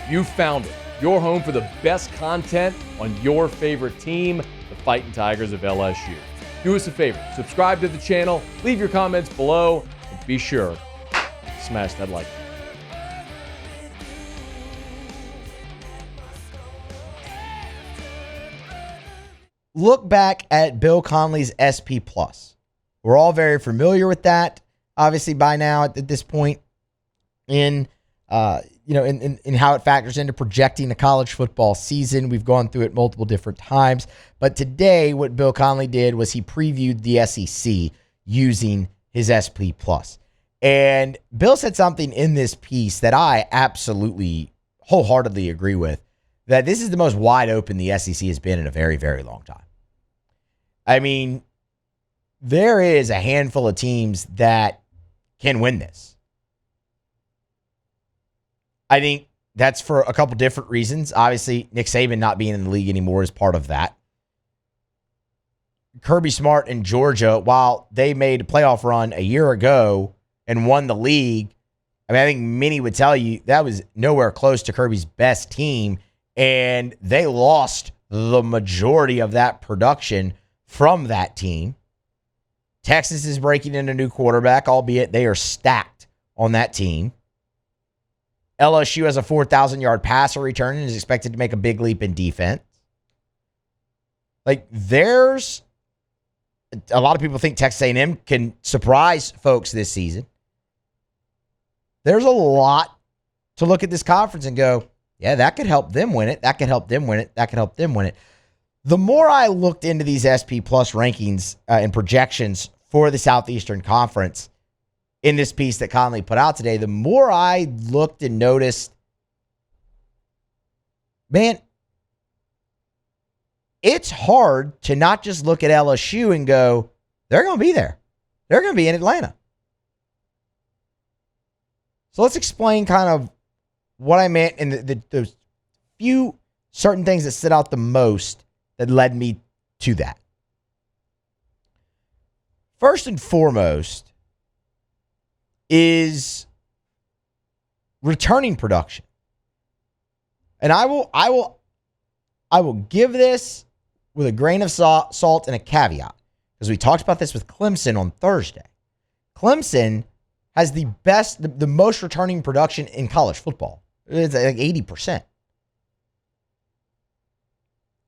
You found it. Your home for the best content on your favorite team, the Fighting Tigers of LSU. Do us a favor, subscribe to the channel, leave your comments below, and be sure to smash that like button. Look back at Bill Connelly's SP+. We're all very familiar with that, obviously, by now at this point in how it factors into projecting the college football season. We've gone through it multiple different times. But today, what Bill Connelly did was he previewed the SEC using his SP+. And Bill said something in this piece that I absolutely wholeheartedly agree with, that this is the most wide open the SEC has been in a very, very long time. I mean, there is a handful of teams that can win this. I think that's for a couple different reasons. Obviously, Nick Saban not being in the league anymore is part of that. Kirby Smart and Georgia, while they made a playoff run a year ago and won the league, I think many would tell you that was nowhere close to Kirby's best team, and they lost the majority of that production from that team. Texas is breaking in a new quarterback, albeit they are stacked on that team. LSU has a 4,000-yard passer return and is expected to make a big leap in defense. There's a lot of people think Texas A&M can surprise folks this season. There's a lot to look at this conference and go, yeah, that could help them win it. That could help them win it. That could help them win it. The more I looked into these SP Plus rankings and projections for the Southeastern Conference in this piece that Connelly put out today, the more I looked and noticed, man, it's hard to not just look at LSU and go, they're going to be there. They're going to be in Atlanta. So let's explain kind of what I meant and the few certain things that stood out the most that led me to that. First and foremost is returning production. And I will give this with a grain of salt and a caveat, because we talked about this with Clemson on Thursday. Clemson has the most returning production in college football. It's like 80%.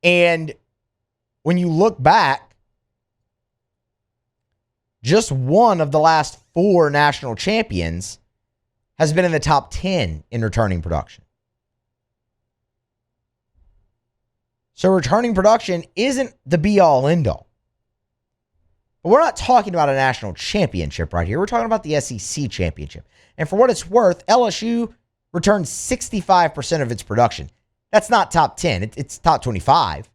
And when you look back, just one of the last 4 national champions has been in the top 10 in returning production. So returning production isn't the be-all, end-all. But we're not talking about a national championship right here. We're talking about the SEC championship. And for what it's worth, LSU returns 65% of its production. That's not top 10. It's top 25.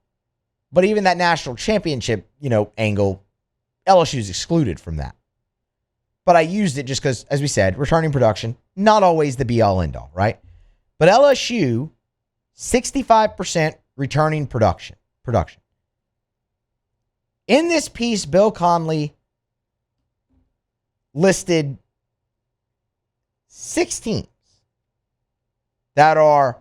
But even that national championship, angle, LSU is excluded from that. But I used it just because, as we said, returning production, not always the be-all, end-all, right? But LSU, 65% returning production. In this piece, Bill Connelly listed 6 teams that are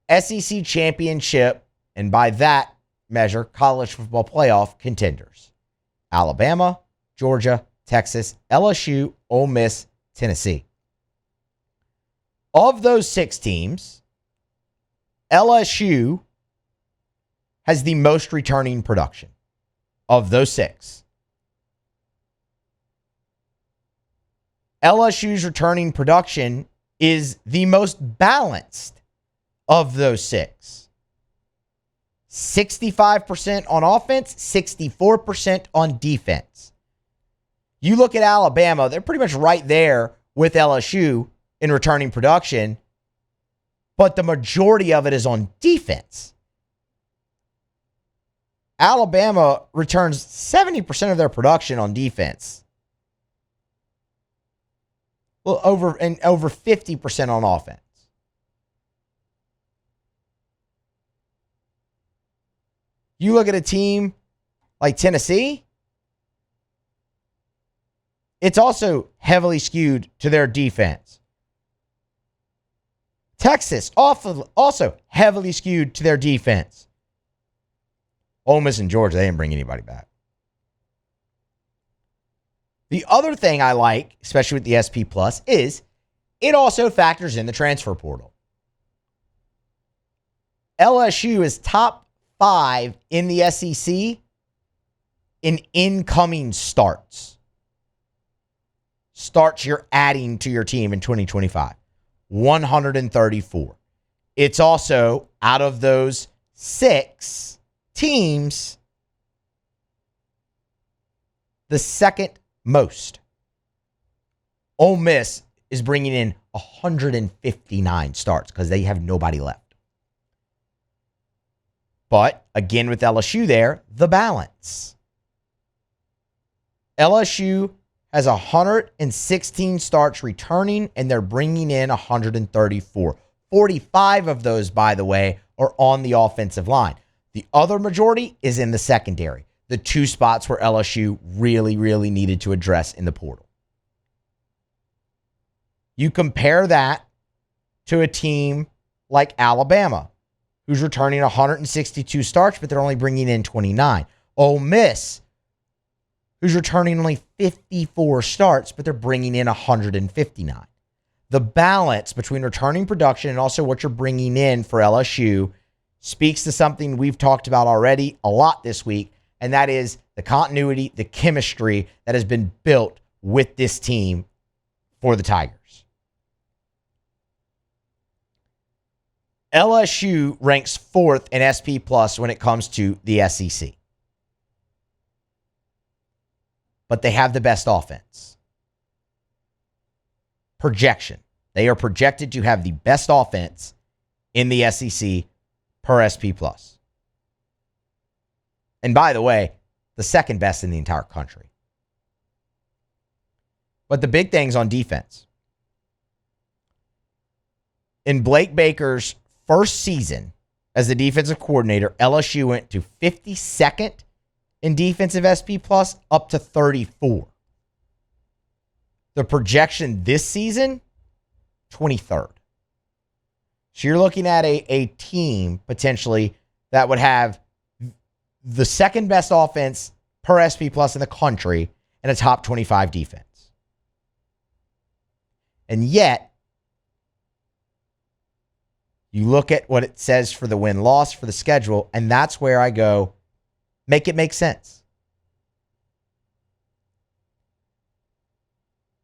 SEC championship, and by that measure, college football playoff contenders. Alabama, Georgia, Texas, LSU, Ole Miss, Tennessee. Of those 6 teams, LSU has the most returning production of those 6. LSU's returning production is the most balanced of those 6. 65% on offense, 64% on defense. You look at Alabama, they're pretty much right there with LSU in returning production, but the majority of it is on defense. Alabama returns 70% of their production on defense. Well, over 50% on offense. You look at a team like Tennessee, it's also heavily skewed to their defense. Texas, also heavily skewed to their defense. Ole Miss and Georgia, they didn't bring anybody back. The other thing I like, especially with the SP Plus, is it also factors in the transfer portal. LSU is top 5 in the SEC in incoming starts. Starts you're adding to your team in 2025. 134. It's also, out of those 6 teams, the second most. Ole Miss is bringing in 159 starts because they have nobody left. But again, with LSU there, the balance. LSU has 116 starts returning, and they're bringing in 134. 45 of those, by the way, are on the offensive line. The other majority is in the secondary, the 2 spots where LSU really, really needed to address in the portal. You compare that to a team like Alabama, who's returning 162 starts, but they're only bringing in 29. Ole Miss, who's returning only 54 starts, but they're bringing in 159. The balance between returning production and also what you're bringing in for LSU speaks to something we've talked about already a lot this week, and that is the continuity, the chemistry that has been built with this team for the Tigers. LSU ranks 4th in SP Plus when it comes to the SEC. But they have the best offense. Projection. They are projected to have the best offense in the SEC per SP Plus. And by the way, the second best in the entire country. But the big thing's on defense. In Blake Baker's first season as the defensive coordinator, LSU went to 52nd in defensive SP Plus up to 34. The projection this season, 23rd. So you're looking at a team potentially that would have the second best offense per SP Plus in the country and a top 25 defense. And yet, you look at what it says for the win-loss for the schedule, and that's where I go, make it make sense.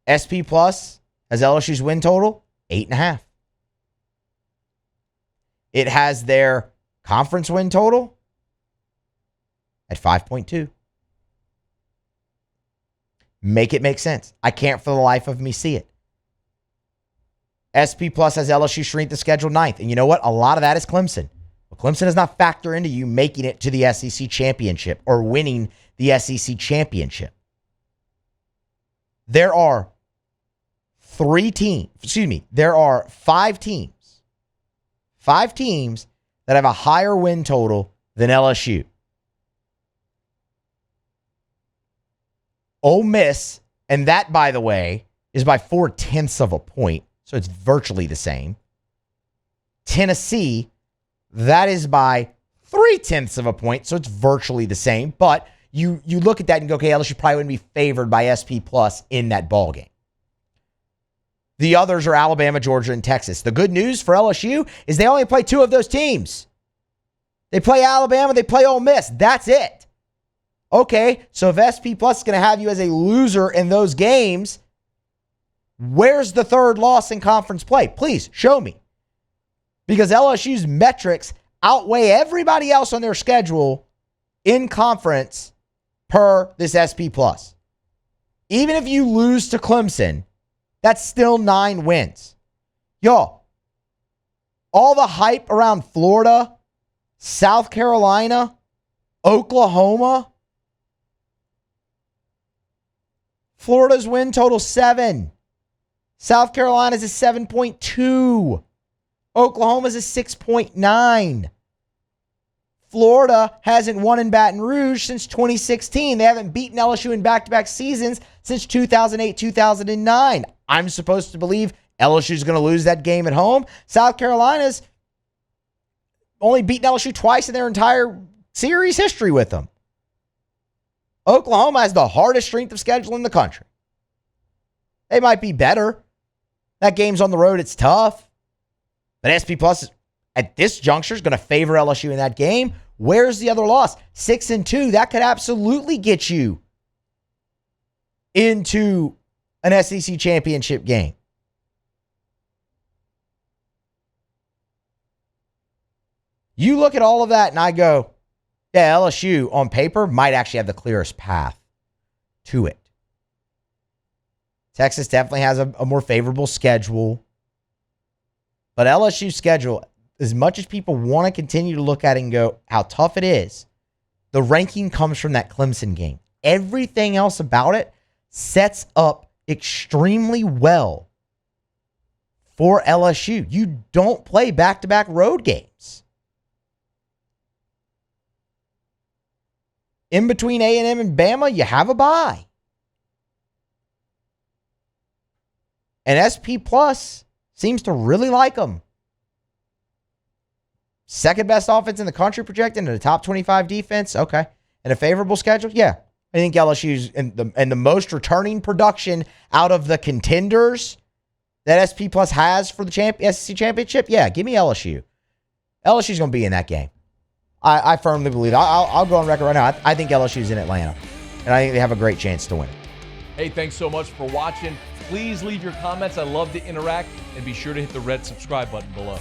SP Plus has LSU's win total, 8.5. It has their conference win total at 5.2. Make it make sense. I can't for the life of me see it. SP Plus has LSU shrink the schedule 9th. And you know what? A lot of that is Clemson. But Clemson does not factor into you making it to the SEC championship or winning the SEC championship. There are 5 teams. 5 teams that have a higher win total than LSU. Ole Miss, and that, by the way, is by 0.4 of a point. So it's virtually the same. Tennessee, that is by 0.3 of a point. So it's virtually the same. But you look at that and go, okay, LSU probably wouldn't be favored by SP Plus in that ball game. The others are Alabama, Georgia, and Texas. The good news for LSU is they only play 2 of those teams. They play Alabama, they play Ole Miss. That's it. Okay, so if SP Plus is going to have you as a loser in those games, where's the third loss in conference play? Please show me. Because LSU's metrics outweigh everybody else on their schedule in conference per this SP Plus. Even if you lose to Clemson, that's still 9 wins. Y'all, all the hype around Florida, South Carolina, Oklahoma. Florida's win total 7. South Carolina's a 7.2. Oklahoma's a 6.9. Florida hasn't won in Baton Rouge since 2016. They haven't beaten LSU in back-to-back seasons since 2008, 2009. I'm supposed to believe LSU's going to lose that game at home. South Carolina's only beaten LSU twice in their entire series history with them. Oklahoma has the hardest strength of schedule in the country. They might be better. That game's on the road. It's tough. But SP Plus at this juncture is going to favor LSU in that game. Where's the other loss? 6-2. That could absolutely get you into an SEC championship game. You look at all of that and I go, yeah, LSU on paper might actually have the clearest path to it. Texas definitely has a more favorable schedule. But LSU's schedule, as much as people want to continue to look at it and go how tough it is, the ranking comes from that Clemson game. Everything else about it sets up extremely well for LSU. You don't play back-to-back road games. In between A&M and Bama, you have a bye. And SP Plus seems to really like them. Second best offense in the country projected and a top 25 defense. Okay. And a favorable schedule. Yeah. I think LSU's and the most returning production out of the contenders that SP Plus has for the SEC championship. Yeah. Give me LSU. LSU's going to be in that game. I firmly believe. I'll go on record right now. I think LSU's in Atlanta. And I think they have a great chance to win. Hey, thanks so much for watching. Please leave your comments. I love to interact. And be sure to hit the red subscribe button below.